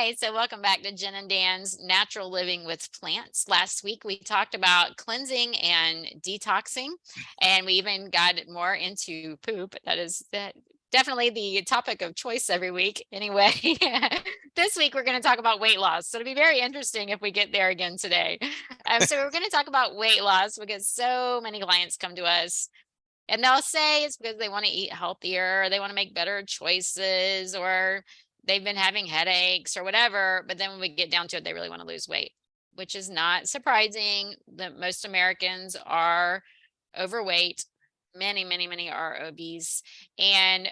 Hi, so welcome back to Jen and Dan's Natural Living with Plants. Last week we talked about cleansing and detoxing, and we even got more into poop. That definitely the topic of choice every week. Anyway, this week we're going to talk about weight loss. So it'll be very interesting if we get there again today. So we're going to talk about weight loss because so many clients come to us and they'll say it's because they want to eat healthier, or they want to make better choices, or they've been having headaches or whatever. But then when we get down to it, they really want to lose weight, which is not surprising. That most Americans are overweight. Many are obese. And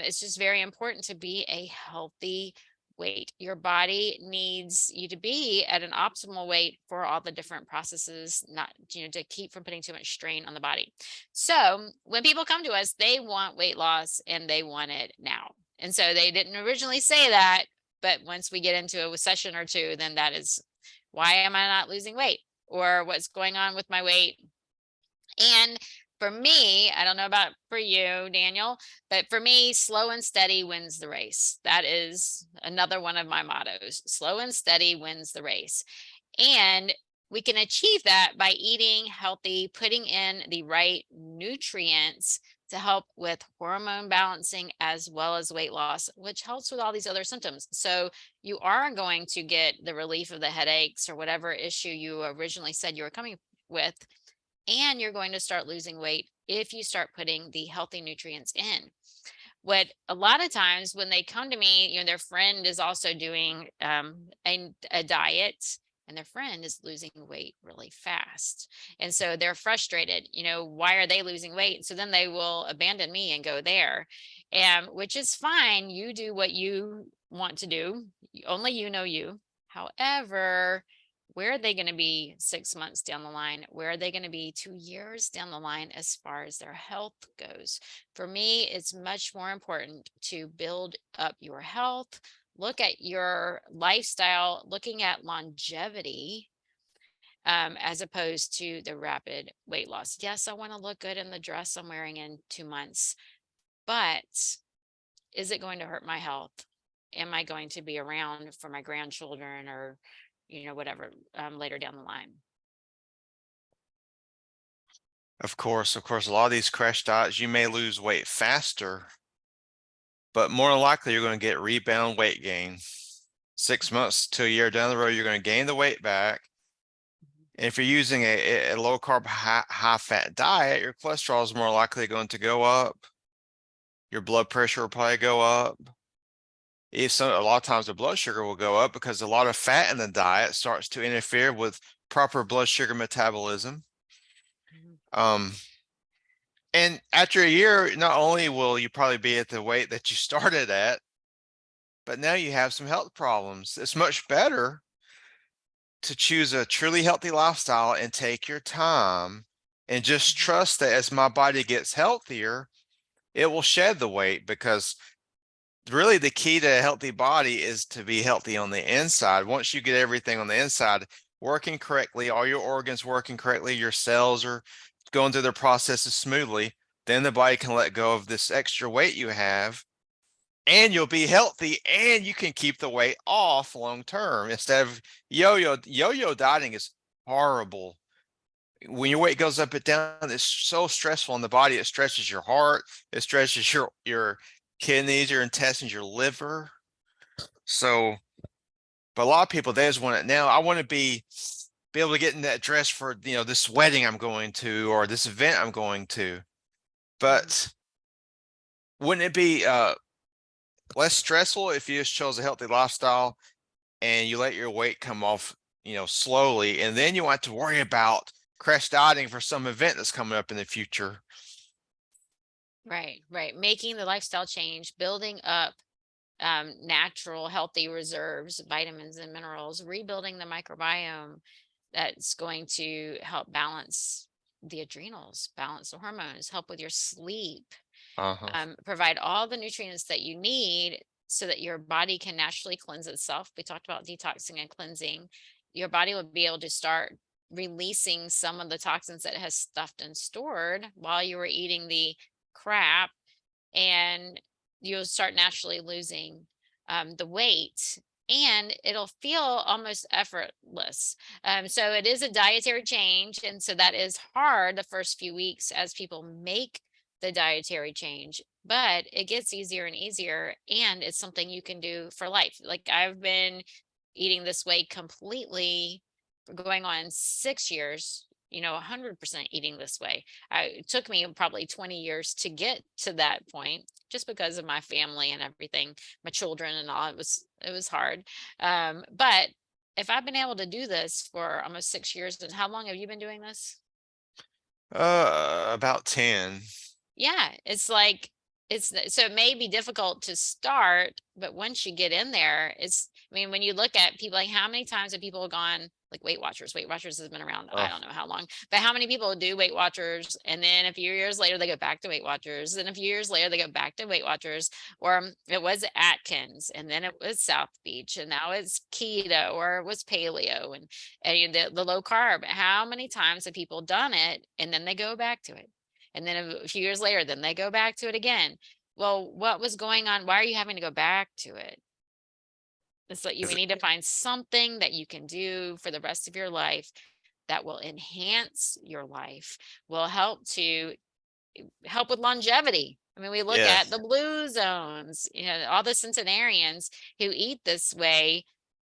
it's just very important to be a healthy weight. Your body needs you to be at an optimal weight for all the different processes, not, to keep from putting too much strain on the body. So when people come to us, they want weight loss and they want it now. And so they didn't originally say that, but once we get into a session or two, then that is, why am I not losing weight? Or what's going on with my weight? And for me, I don't know about for you, Daniel, but for me, slow and steady wins the race. That is another one of my mottos. Slow and steady wins the race. And we can achieve that by eating healthy, putting in the right nutrients to help with hormone balancing as well as weight loss, which helps with all these other symptoms. So you are going to get the relief of the headaches or whatever issue you originally said you were coming with, and you're going to start losing weight if you start putting the healthy nutrients in. What a lot of times when they come to me, their friend is also doing a diet, and their friend is losing weight really fast. And so they're frustrated, why are they losing weight? So then they will abandon me and go there, which is fine. You do what you want to do. Only you know you. However, where are they going to be 6 months down the line? Where are they going to be 2 years down the line as far as their health goes? For me, it's much more important to build up your health, look at your lifestyle, looking at longevity, as opposed to the rapid weight loss. Yes, I want to look good in the dress I'm wearing in 2 months, but is it going to hurt my health? Am I going to be around for my grandchildren or whatever, later down the line? Of course, a lot of these crash diets, you may lose weight faster, but more than likely you're going to get rebound weight gain. 6 months to a year down the road, you're going to gain the weight back. And if you're using a low carb, high fat diet, your cholesterol is more likely going to go up. Your blood pressure will probably go up. A lot of times the blood sugar will go up because a lot of fat in the diet starts to interfere with proper blood sugar metabolism. Mhm. And after a year, not only will you probably be at the weight that you started at, but now you have some health problems. It's much better to choose a truly healthy lifestyle and take your time and just trust that as my body gets healthier, it will shed the weight, because really the key to a healthy body is to be healthy on the inside. Once you get everything on the inside working correctly, all your organs working correctly, your cells are going through their processes smoothly, then the body can let go of this extra weight you have, and you'll be healthy, and you can keep the weight off long term instead of yo-yo dieting is horrible. When your weight goes up and down, it's so stressful on the body. It stresses your heart, it stresses your kidneys, your intestines, your liver. So, but a lot of people, they just want it now. I want to be able to get in that dress for this wedding I'm going to, or this event I'm going to. But wouldn't it be less stressful if you just chose a healthy lifestyle and you let your weight come off, slowly, and then you want to worry about crash dieting for some event that's coming up in the future? Right. Making the lifestyle change, building up natural, healthy reserves, vitamins and minerals, rebuilding the microbiome that's going to help balance the adrenals, balance the hormones, help with your sleep, Uh-huh. provide all the nutrients that you need so that your body can naturally cleanse itself. We talked about detoxing and cleansing. Your body will be able to start releasing some of the toxins that it has stuffed and stored while you were eating the crap, and you'll start naturally losing the weight. and it'll feel almost effortless. So it is a dietary change. And so that is hard the first few weeks as people make the dietary change, but it gets easier and easier. And it's something you can do for life. Like I've been eating this way completely for going on 6 years, 100% eating this way. It took me probably 20 years to get to that point just because of my family and everything, my children and all. It was hard. But if I've been able to do this for almost 6 years, and how long have you been doing this? About 10. Yeah, it's like so it may be difficult to start, but once you get in there, I mean, when you look at people, like how many times have people gone like Weight Watchers? Weight Watchers has been around, I Oh, don't know how long, but how many people do Weight Watchers and then a few years later they go back to Weight Watchers, and a few years later they go back to Weight Watchers, or it was Atkins and then it was South Beach and now it's keto or it was paleo and the low carb. How many times have people done it and then they go back to it? And then a few years later, then they go back to it again. Well, what was going on? Why are you having to go back to it? It's like you is it- need to find something that you can do for the rest of your life that will enhance your life, will help with longevity. I mean, we look at yes. the blue zones, all the centenarians who eat this way.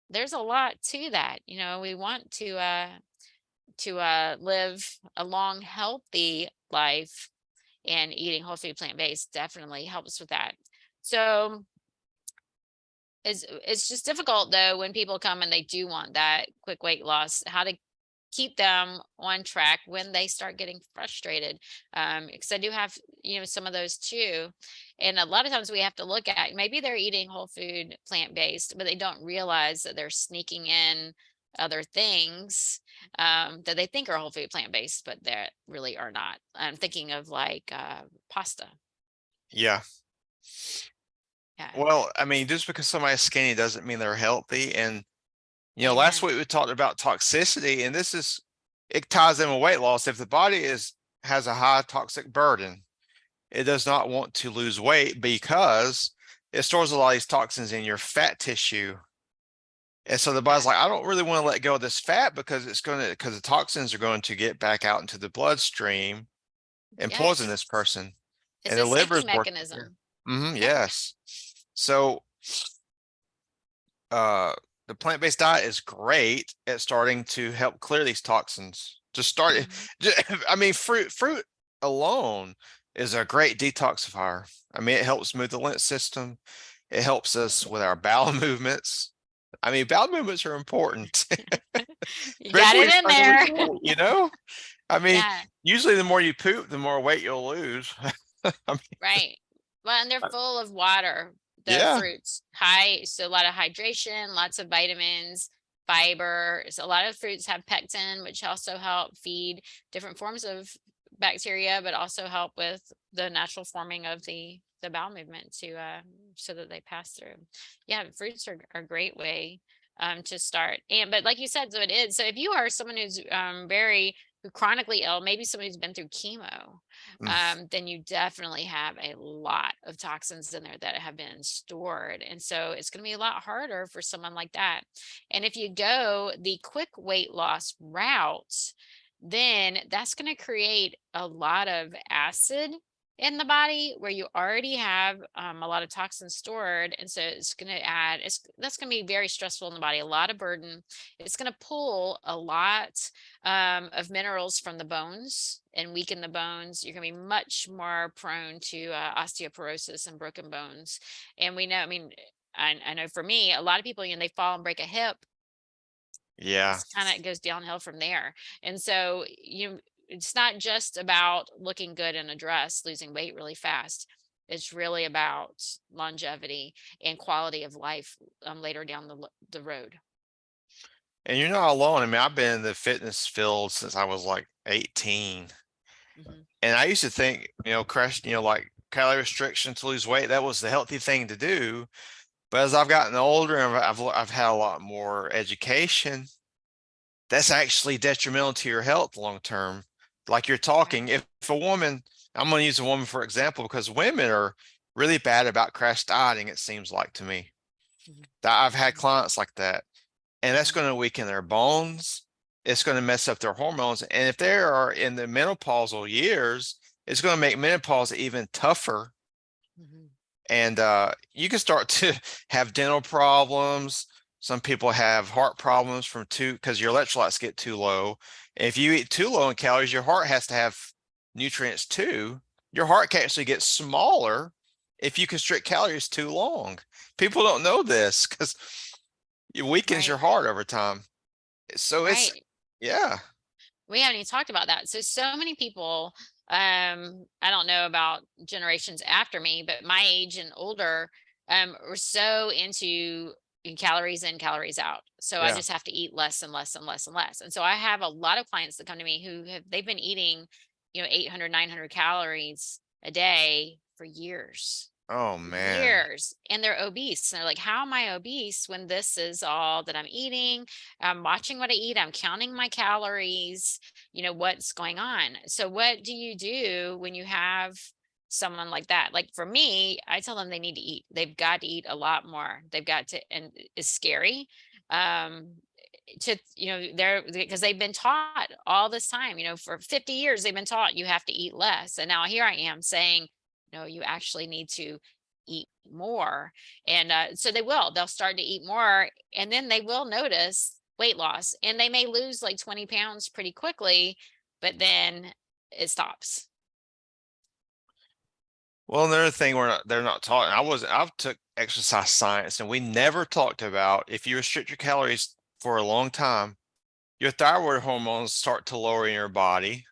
There's a lot to that. We want to live a long, healthy life, and eating whole food plant-based definitely helps with that. So it's just difficult though when people come and they do want that quick weight loss, how to keep them on track when they start getting frustrated. Because I do have, some of those too. And a lot of times we have to look at, maybe they're eating whole food plant-based, but they don't realize that they're sneaking in other things that they think are whole food plant-based, but they really are not. I'm thinking of like pasta. Yeah. Yeah. Well, I mean, just because somebody's skinny doesn't mean they're healthy. And, last Amen. week we talked about toxicity, and it ties in with weight loss. If the body has a high toxic burden, it does not want to lose weight because it stores a lot of these toxins in your fat tissue. And so the body's Yeah. like, I don't really want to let go of this fat because because the toxins are going to get back out into the bloodstream and poison Yes. this person. It's And the a liver safety is working here. mechanism. Yeah. Yes. So uh the plant-based diet is great at starting to help clear these toxins. Just start it. Mhm. I mean, fruit alone is a great detoxifier. I mean, it helps move the lymph system. It helps us with our bowel movements. I mean, bowel movements are important, You got especially when it you're in trying to lose there. weight. I mean, Yeah. usually the more you poop, the more weight you'll lose. I mean, Right. Well, and they're full of water, the yeah, fruits. So a lot of hydration, lots of vitamins, fiber. So a lot of fruits have pectin, which also help feed different forms of bacteria, but also help with the natural forming of the bowel movement to so that they pass through. Yeah, fruits are a great way to start. But like you said, so it is. So if you are someone who's very who chronically ill, maybe somebody who's been through chemo, mm, then you definitely have a lot of toxins in there that have been stored. And so it's going to be a lot harder for someone like that. And if you go the quick weight loss route, then that's going to create a lot of acid in the body where you already have a lot of toxins stored. And so it's going to that's going to be very stressful in the body, a lot of burden. It's going to pull a lot of minerals from the bones and weaken the bones. You're going to be much more prone to osteoporosis and broken bones. And we know, I mean, I know for me, a lot of people, they fall and break a hip. yeah. It's kind of, it goes downhill from there. And so it's not just about looking good in a dress, losing weight really fast. It's really about longevity and quality of life later down the road. And you're not alone. I mean, I've been in the fitness field since I was like 18. Hmm. And I used to think, crash, like calorie restriction to lose weight, that was the healthy thing to do. But as I've gotten older and I've had a lot more education, that's actually detrimental to your health long term. Like you're Yeah. talking, if a woman, I'm going to use a woman for example, because women are really bad about crash dieting, it seems like to me. Mhm. I've had Mhm. clients like that, and that's Mhm. going to weaken their bones. It's going to mess up their hormones. And if they are in the menopausal years, it's going to make menopause even tougher. Mhm. And you can start to have dental problems. Some people have heart problems from because your electrolytes get too low. And if you eat too low in calories, your heart has to have nutrients too. Your heart can actually get smaller if you constrict calories too long. People don't know this because it weakens your Right. heart over time. So it's, Right. yeah. We haven't even talked about that. So many people, I don't know about generations after me, but my age and older, were so into calories in, calories out. So I Yeah. just have to eat less and less and less and less. And so I have a lot of clients that come to me who they've been eating, 800, 900 calories a day for years. Oh man. Years, and they're obese. And they're like, how am I obese when this is all that I'm eating? I'm watching what I eat. I'm counting my calories. What's going on? So, what do you do when you have someone like that? Like for me, I tell them they need to eat. They've got to eat a lot more. They've got to, and it's scary. Um, they're because they've been taught all this time, for 50 years, they've been taught you have to eat less. And now here I am saying, no, you actually need to eat more. And so they'll start to eat more, and then they will notice weight loss, and they may lose like 20 pounds pretty quickly, but then it stops. Well, another thing they're not taught, and I've took exercise science, and we never talked about if you restrict your calories for a long time, your thyroid hormones start to lower in your body.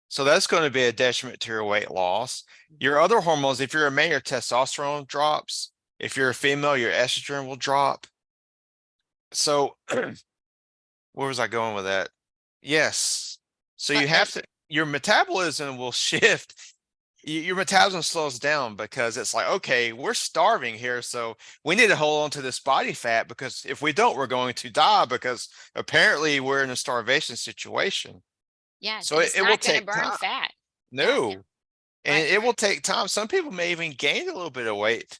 So that's going to be a detriment to your weight loss. Your Mhm. other hormones, if you're a male, your testosterone drops. If you're a female, your estrogen will drop. So where was I going with that? Yes. So But you have to, your metabolism will shift. Your metabolism slows down because it's like, okay, we're starving here. So we need to hold on to this body fat because if we don't, we're going to die because apparently we're in a starvation situation. yes, So and it, it's it will not going to take burn time. fat. Yeah, No, and right. it will take time. Some people may even gain a little bit of weight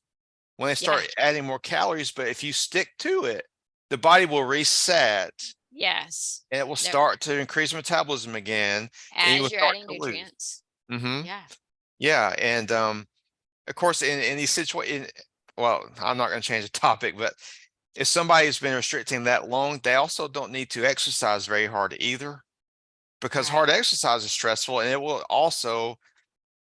when they Yeah, start adding more calories, but if you stick to it, the body will reset yes. and it will No, start to increase metabolism again, and you will as you're start adding to lose. nutrients. Hmm. Yeah. Yeah, and of course, in these situations, well, I'm not going to change the topic, but if somebody's been restricting that long, they also don't need to exercise very hard either, because Right. hard exercise is stressful, and it will also,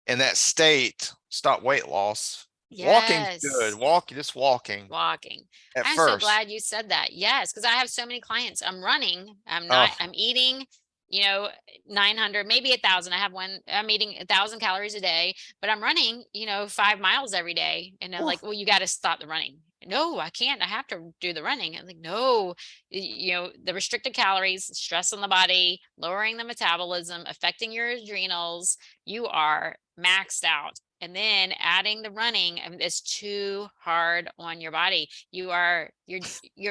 in that state, stop weight loss. Walking's good. Yes. Just walking Walking. at I'm so first. glad you said that. Yes, because I have so many clients. I'm running. Oh, I'm eating, you know, 900, maybe 1,000. I have one, I'm eating 1,000 calories a day, but I'm running, 5 miles every day. And they're whew, like, well, you got to stop the running. No, I can't. I have to do the running. I'm like, no, the restricted calories, stress on the body, lowering the metabolism, affecting your adrenals. You are maxed out, and then adding the running, I mean, it's too hard on your body. You're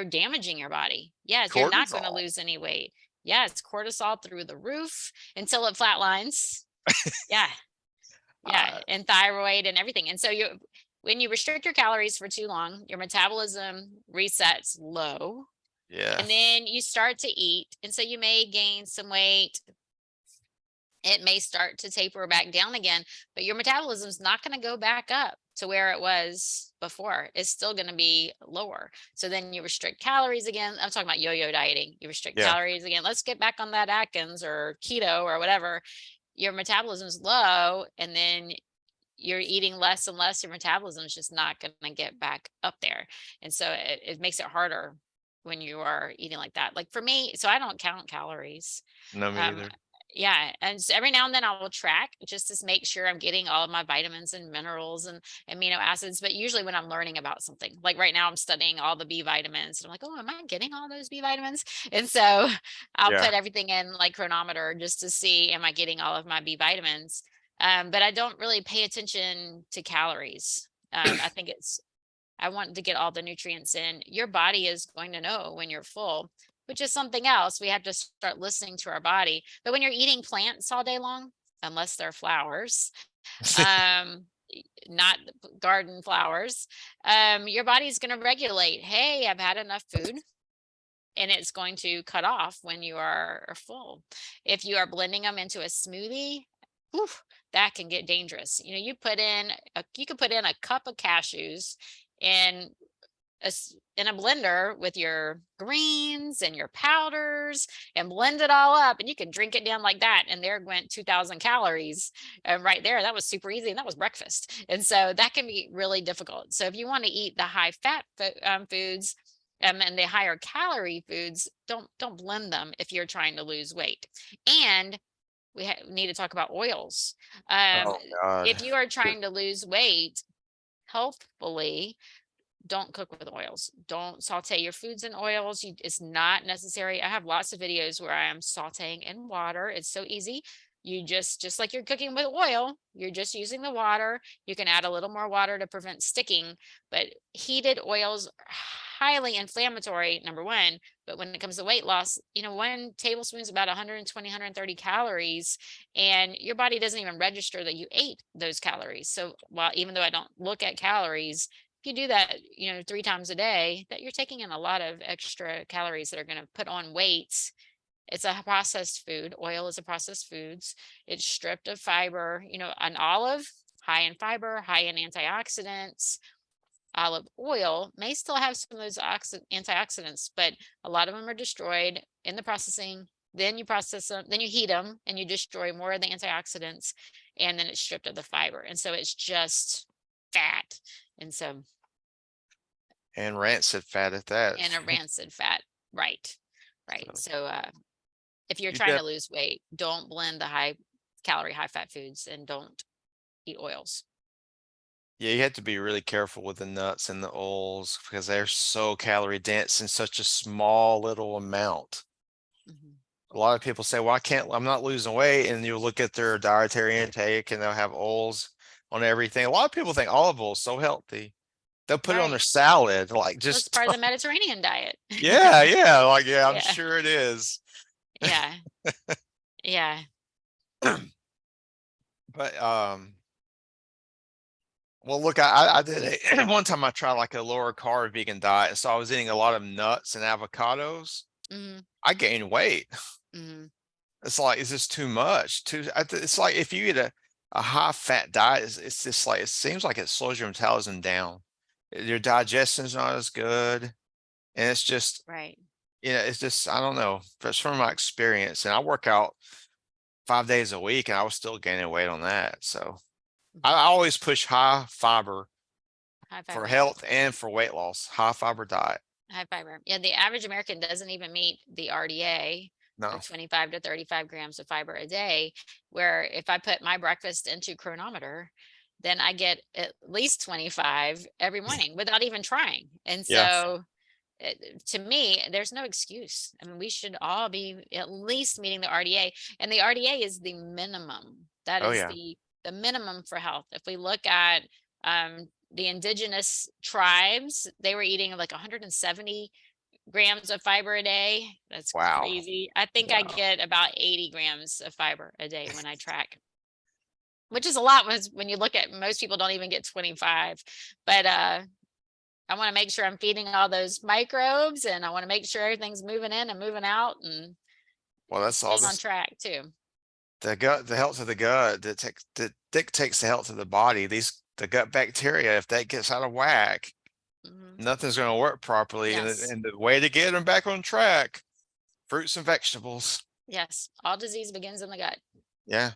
damaging your body. Yes, you're not going to cortisol. lose any weight. Yes, cortisol through the roof until it flatlines. Yeah, yeah, Uh, and thyroid and everything. And so when you restrict your calories for too long, your metabolism resets low, yeah, and then you start to eat, and so you may gain some weight. It may start to taper back down again, but your metabolism is not going to go back up to where it was before. It's still going to be lower. So then you restrict calories again. I'm talking about yo-yo dieting. You restrict yeah. calories again. Let's get back on that Atkins or keto or whatever. Your metabolism's low, and then you're eating less and less. Your metabolism is just not going to get back up there. And so it makes it harder when you are eating like that. Like for me, so I don't count calories. No, me um either. yeah, and so every now and then I will track just to make sure I'm getting all of my vitamins and minerals and amino acids. But usually when I'm learning about something, like right now I'm studying all the B vitamins, and I'm like, oh, am I getting all those B vitamins? And so I'll Yeah. put everything in like chronometer just to see, am I getting all of my B vitamins? But I don't really pay attention to calories. I think I want to get all the nutrients in. Your body is going to know when you're full, which is something else. We have to start listening to our body. But when you're eating plants all day long, unless they're flowers, um, not garden flowers, your body's going to regulate, hey, I've had enough food, and it's going to cut off when you are full. If you are blending them into a smoothie, oof, that can get dangerous. You could put in a cup of cashews in in a blender with your greens and your powders and blend it all up, and you can drink it down like that, and there went 2,000 calories right there. That was super easy, and that was breakfast. And so that can be really difficult. So if you want to eat the high fat foods, and the higher calorie foods, don't blend them if you're trying to lose weight. And we need to talk about oils. Oh God. If you are trying to lose weight healthfully, don't cook with oils. Don't saute your foods in oils. It's not necessary. I have lots of videos where I am sauteing in water. It's so easy. You just like you're cooking with oil, you're just using the water. You can add a little more water to prevent sticking, but heated oils are highly inflammatory, number one. But when it comes to weight loss, 1 tablespoon is about 120, 130 calories, and your body doesn't even register that you ate those calories. So while even though I don't look at calories, if you do that, 3 times a day, that you're taking in a lot of extra calories that are going to put on weight. It's a processed food. Oil is a processed foods. It's stripped of fiber. An olive, high in fiber, high in antioxidants. Olive oil may still have some of those antioxidants, but a lot of them are destroyed in the processing. Then you process them, then you heat them, and you destroy more of the antioxidants, and then it's stripped of the fiber. And so it's just fat. And so And rancid fat at that. and a rancid fat. Right. Right. So So if you're you trying def to lose weight, don't blend the high calorie, high fat foods, and don't eat oils. yeah, you have to be really careful with the nuts and the oils because they're so calorie dense in such a small little amount. Mhm. A lot of people say, well, I'm not losing weight. And you look at their dietary intake and they'll have oils on everything. A lot of people think olive oil is so healthy. They'll put it on their Right. salad, like Well, it's just, part of the Mediterranean diet. yeah, yeah, like, yeah, I'm Yeah. sure it is. Yeah. Yeah. But, well, look, I did one time I tried like a lower carb vegan diet. So I was eating a lot of nuts and avocados. Hmm. I gained weight. Hmm. It's like, is this too much? It's like if you eat a high fat diet, it's just like, it seems like it slows your metabolism down. Your digestion's not as good. And it's just, Right. it's just, I don't know. That's from my experience. And I work out 5 days a week and I was still gaining weight on that. So I Hmm. always push high fiber High for fiber. health and for weight loss, high fiber diet. High fiber. Yeah. The average American doesn't even meet the RDA No. of 25 to 35 grams of fiber a day. Where if I put my breakfast into Chronometer, then I get at least 25 every morning without even trying. And Yeah. so to me, there's no excuse. I mean, we should all be at least meeting the RDA, and the RDA is the minimum. That Oh is yeah. the minimum for health. If we look at the indigenous tribes, they were eating like 170 grams of fiber a day. That's Wow. crazy. I think I Wow. get about 80 grams of fiber a day when I track, which is a lot when you look at most people don't even get 25. But I want to make sure I'm feeding all those microbes, and I want to make sure everything's moving in and moving out and Well, that's all staying on this, track too. the health of the gut that dictates the health of the body. The gut bacteria, if that gets out of whack, Hmm. nothing's going to work properly. And, Yes. and the way to get them back on track, fruits and vegetables. Yes. All disease begins in the gut. Yeah.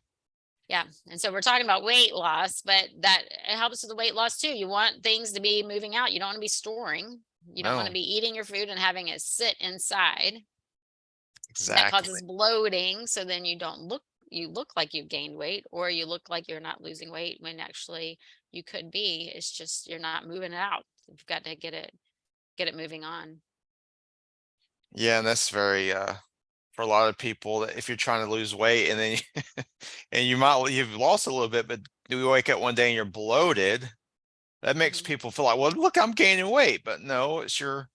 Yeah. And so we're talking about weight loss, but that it helps with the weight loss too. You want things to be moving out. You don't want to be storing. You don't want to No, be eating your food and having it sit inside. That exactly. causes bloating. So then you look like you've gained weight, or you look like you're not losing weight when actually you could be. It's just you're not moving it out. You've got to get it moving on. Yeah. And that's very, for a lot of people that if you're trying to lose weight and then and you've lost a little bit, but do you wake up one day and you're bloated? That makes Mhm. people feel like, well, look, I'm gaining weight, but no, it's your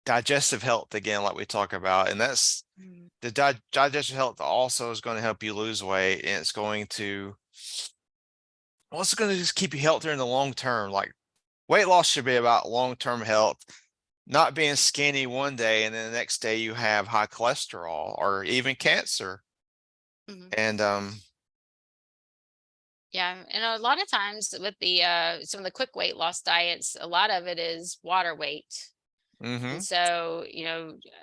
digestive health again, like we talk about. And that's Mm. the digestive health also is going to help you lose weight, and it's going to what's going to just keep you healthier in the long term? Like weight loss should be about long-term health, not being skinny one day and then the next day you have high cholesterol or even cancer. Mhm. And Yeah, and a lot of times with the some of the quick weight loss diets, a lot of it is water weight. And mhm. so,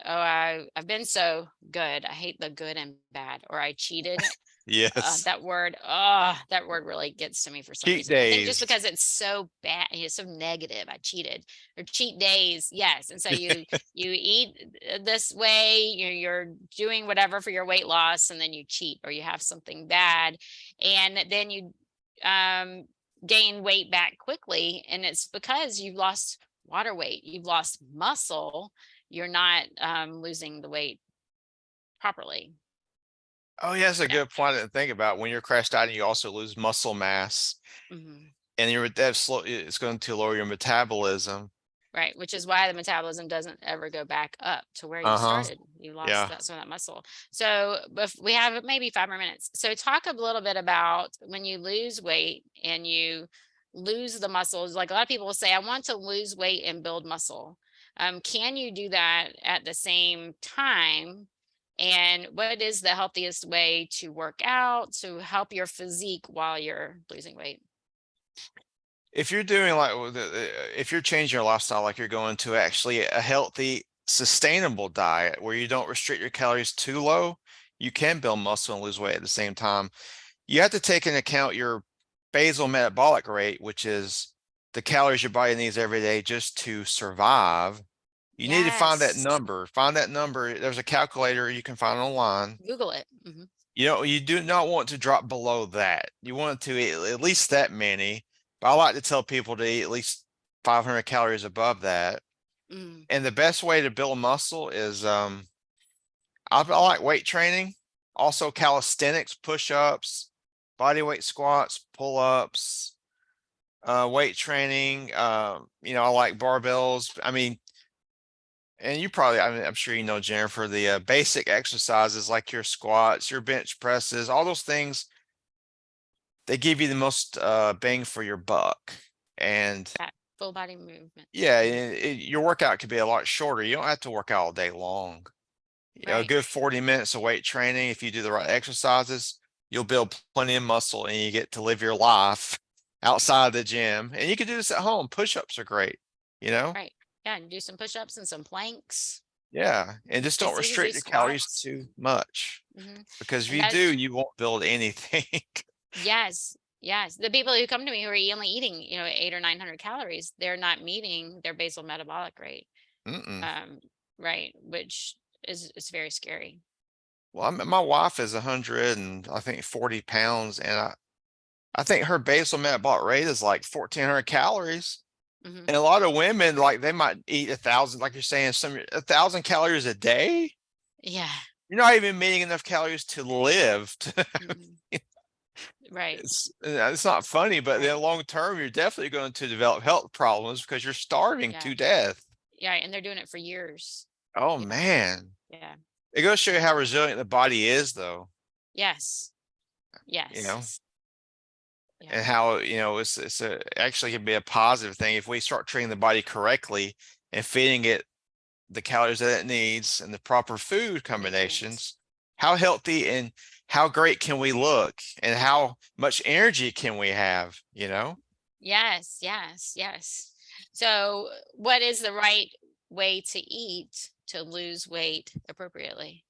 oh, I've been so good. I hate the good and bad, or I cheated. Yes. That word really gets to me for some Cheat reason. I think just days. because it's so bad, it's so negative. I cheated, or cheat days. Yes. And so you eat this way, you're doing whatever for your weight loss, and then you cheat or you have something bad, and then you um gain weight back quickly, and it's because you've lost water weight, you've lost muscle, you're not losing the weight properly. Oh, yeah, that's a Yeah. good point to think about. When you're crash dieting, you also lose muscle mass, Mhm. and it's going to lower your metabolism. Right, which is why the metabolism doesn't ever go back up to where you Uh-huh. started. You lost Yeah. some of that muscle. So, but we have maybe 5 more minutes. So, talk a little bit about when you lose weight and you lose the muscles. Like a lot of people will say, I want to lose weight and build muscle. Can you do that at the same time? And what is the healthiest way to work out to help your physique while you're losing weight? If you're doing like if you're changing your lifestyle, like you're going to actually a healthy, sustainable diet where you don't restrict your calories too low, you can build muscle and lose weight at the same time. You have to take into account your basal metabolic rate, which is the calories your body needs every day just to survive. You need to find that Yes. number. Find that number. There's a calculator you can find online. Google it. Hmm. You know, you do not want to drop below that. You want to eat at least that many. But I like to tell people to eat at least 500 calories above that. Mm. And the best way to build muscle is I like weight training, also calisthenics, push-ups, body weight squats, pull-ups, weight training. I like barbells. I mean, and I'm sure you know, Jennifer, the basic exercises like your squats, your bench presses, all those things, they give you the most bang for your buck. And That full body movement. yeah, Mhm. your workout could be a lot shorter. You don't have to work out all day long. A Right. good 40 minutes of weight training, if you do the right exercises, you'll build plenty of muscle and you get to live your life outside the gym. And you can do this at home. Push-ups are great, you know? Right. Yeah, and do some push-ups and some planks. Yeah. And just don't It's easy restrict your calories squats. too much Hmm. because if And you do, that's you won't build anything. yes, yes. The people who come to me who are only eating, 800 or 900 calories, they're not meeting their basal metabolic rate. Mm-mm. Um, right, which is very scary. Well, my wife is 100 and I think 40 pounds, and I think her basal metabolic rate is like 1,400 calories. Hmm. And a lot of women, like they might eat 1,000, like you're saying, 1,000 calories a day. Yeah. You're not even eating enough calories to live. Mhm. Right. It's not funny, but Right. then long term, you're definitely going to develop health problems because you're starving Yeah. to death. Yeah. And they're doing it for years. Oh Yeah. man. Yeah. It goes to show you how resilient the body is, though, Yes. you Yes. know, Yeah. and how, actually can be a positive thing if we start treating the body correctly and feeding it the calories that it needs and the proper food Nutrients. combinations. How healthy and how great can we look and how much energy can we have, you know? Yes, yes, yes. So, what is the right way to eat to lose weight appropriately?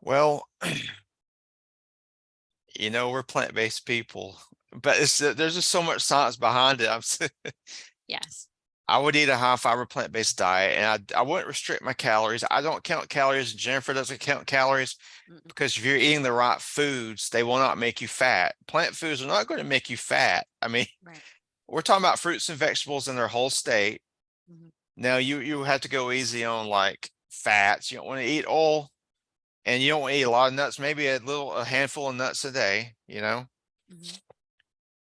Well, we're plant-based people, but there's just so much science behind it. Yes. I would eat a high fiber plant-based diet and I wouldn't restrict my calories. I don't count calories. Jennifer doesn't count calories Mm-mm. because if you're eating the right foods, they will not make you fat. Plant foods are not going to make you fat. I mean, Right. we're talking about fruits and vegetables in their whole state. Hmm. Now you have to go easy on like fats. You don't want to eat oil and you don't want to eat a lot of nuts, maybe a handful of nuts a day, Hmm.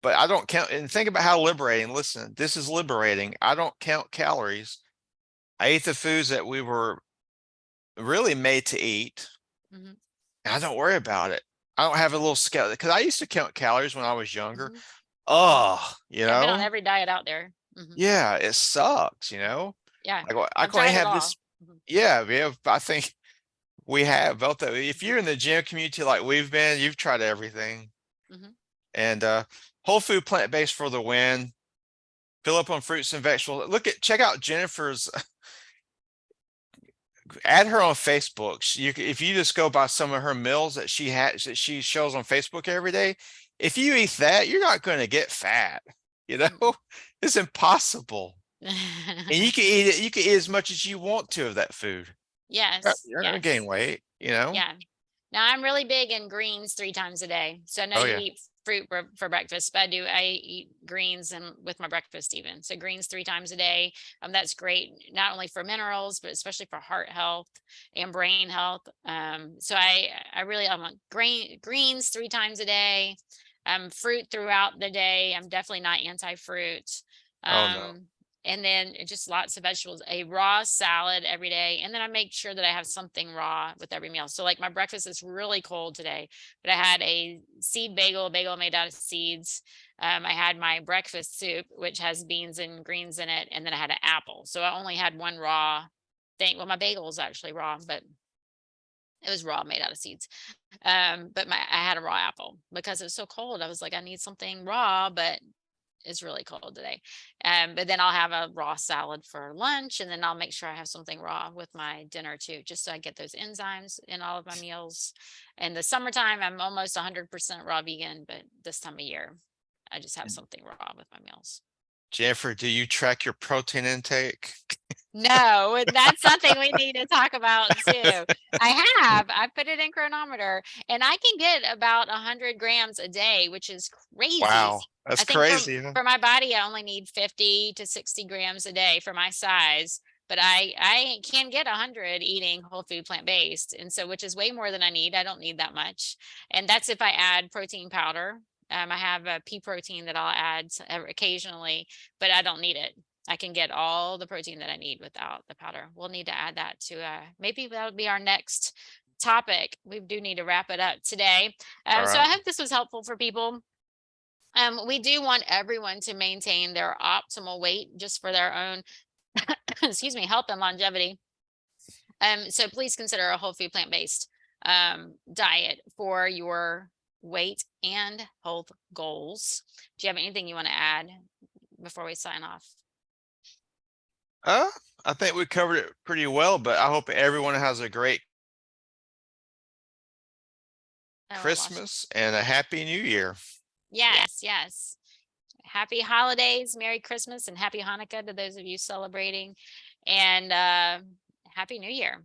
But I don't count and think about how liberating. Listen, this is liberating. I don't count calories. I eat the foods that we were really made to eat, Hmm. and I don't worry about it. I don't have a little scale because I used to count calories when I was younger. Mhm. Mhm. Oh, Yeah, I've been on every diet out there. Mhm. yeah, it sucks, Yeah, I I've can only tried it have all. this. Mhm. Yeah, yeah. I think we have both. If you're in the gym community like we've been, you've tried everything. Mhm. And whole food plant-based for the win. Fill up on fruits and vegetables. Check out Jennifer's. Add her on Facebook. If you just go by some of her meals that she shows on Facebook every day, if you eat that, you're not going to get fat. You know, it's impossible. And you can eat it. You can eat as much as you want to of that food. Yes, You're not going to gain yes. weight. You know. Yeah. Now I'm really big in greens 3 times a day. So I know Oh you yeah. eat fruit for breakfast, but I eat greens and with my breakfast even. So greens 3 times a day. That's great not only for minerals, but especially for heart health and brain health. So I really I want greens 3 times a day. Fruit throughout the day. I'm definitely not anti-fruit. Oh no. And then just lots of vegetables, a raw salad every day. And then I make sure that I have something raw with every meal. So like my breakfast is really cold today, but I had a a bagel made out of seeds. I had my breakfast soup, which has beans and greens in it. And then I had an apple. So I only had one raw thing. Well, my bagel was actually raw, but it was raw, made out of seeds. But I had a raw apple because it was so cold. I was like, I need something raw, but it's really cold today. But then I'll have a raw salad for lunch, and then I'll make sure I have something raw with my dinner too, just so I get those enzymes in all of my meals. In the summertime, I'm almost 100% raw vegan, but this time of year, I just have something raw with my meals. Jennifer, do you track your protein intake? No, that's something we need to talk about too. I put it in Chronometer, and I can get about 100 grams a day, which is crazy. Wow, that's I think crazy, huh? for my body, I only need 50 to 60 grams a day for my size, but I can get 100 eating whole food plant based, and so which is way more than I need. I don't need that much, and that's if I add protein powder. I have a pea protein that I'll add occasionally, but I don't need it. I can get all the protein that I need without the powder. We'll need to add that to maybe that'll be our next topic. We do need to wrap it up today. All So I right. hope this was helpful for people. We do want everyone to maintain their optimal weight just for their own, excuse me, health and longevity. So please consider a whole food plant-based diet for your weight and health goals. Do you have anything you want to add before we sign off? Uh, I think we covered it pretty well, but I hope everyone has a great Oh, I lost you. Christmas and a happy New Year. Yes, yes. Happy holidays, Merry Christmas, and Happy Hanukkah to those of you celebrating, and Happy New Year.